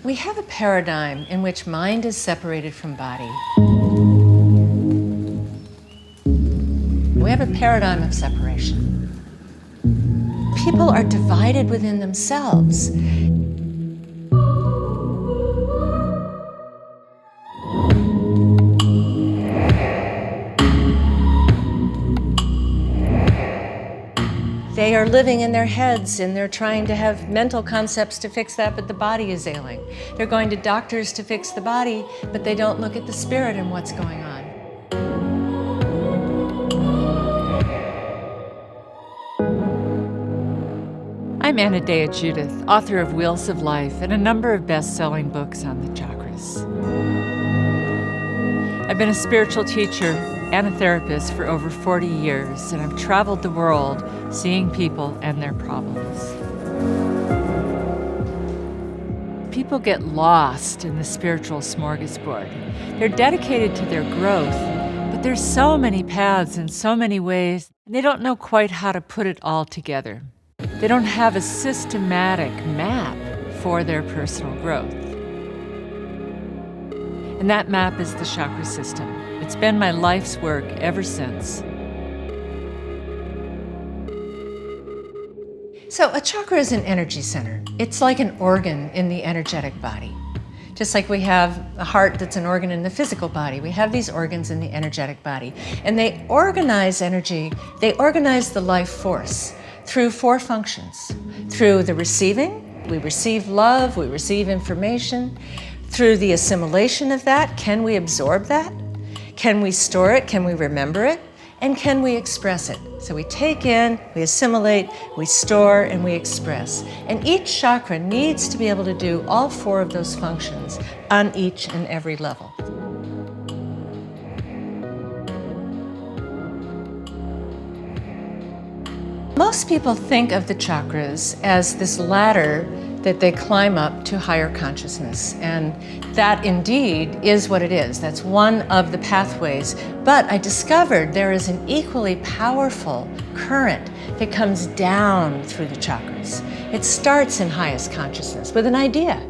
We have a paradigm in which mind is separated from body. We have a paradigm of separation. People are divided within themselves. They are living in their heads and they're trying to have mental concepts to fix that, but the body is ailing. They're going to doctors to fix the body, but they don't look at the spirit and what's going on. I'm Anodea Judith, author of Wheels of Life and a number of best-selling books on the chakras. I've been a spiritual teacher and a therapist for over 40 years, and I've traveled the world seeing people and their problems. People get lost in the spiritual smorgasbord. They're dedicated to their growth, but there's so many paths and so many ways, and they don't know quite how to put it all together. They don't have a systematic map for their personal growth. And that map is the chakra system. It's been my life's work ever since. So a chakra is an energy center. It's like an organ in the energetic body. Just like we have a heart that's an organ in the physical body, we have these organs in the energetic body. And they organize energy, they organize the life force through 4 functions. Through the receiving, we receive love, we receive information. Through the assimilation of that, can we absorb that? Can we store it? Can we remember it? And can we express it? So we take in, we assimilate, we store, and we express. And each chakra needs to be able to do all 4 of those functions on each and every level. Most people think of the chakras as this ladder that they climb up to higher consciousness. And that indeed is what it is. That's one of the pathways. But I discovered there is an equally powerful current that comes down through the chakras. It starts in highest consciousness with an idea.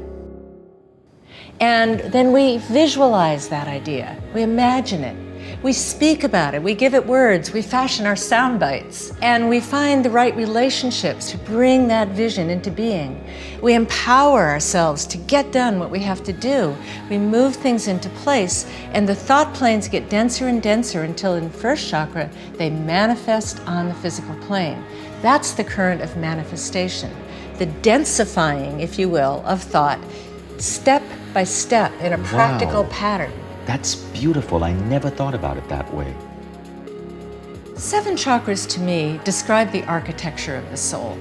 And then we visualize that idea. We imagine it. We speak about it, we give it words, we fashion our sound bites, and we find the right relationships to bring that vision into being. We empower ourselves to get done what we have to do. We move things into place, and the thought planes get denser and denser until in first chakra, they manifest on the physical plane. That's the current of manifestation, the densifying, if you will, of thought, step by step in a practical pattern. That's beautiful. I never thought about it that way. 7 chakras to me describe the architecture of the soul.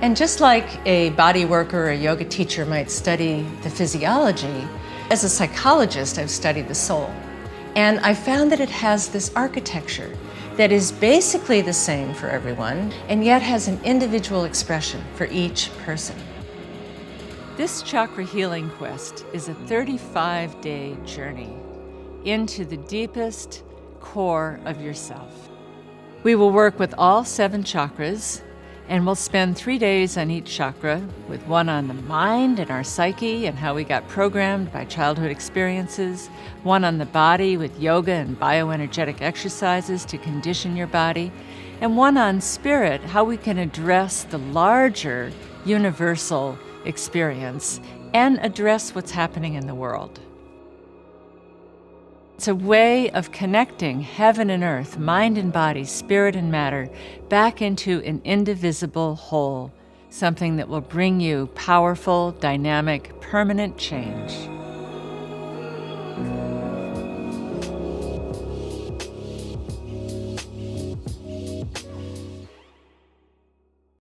And just like a body worker or a yoga teacher might study the physiology, as a psychologist I've studied the soul. And I found that it has this architecture that is basically the same for everyone and yet has an individual expression for each person. This chakra healing quest is a 35-day journey into the deepest core of yourself. We will work with all 7 chakras, and we'll spend 3 days on each chakra, with 1 on the mind and our psyche and how we got programmed by childhood experiences, 1 on the body with yoga and bioenergetic exercises to condition your body, and 1 on spirit, how we can address the larger universal experience and address what's happening in the world. It's a way of connecting heaven and earth, mind and body, spirit and matter, back into an indivisible whole, something that will bring you powerful, dynamic, permanent change.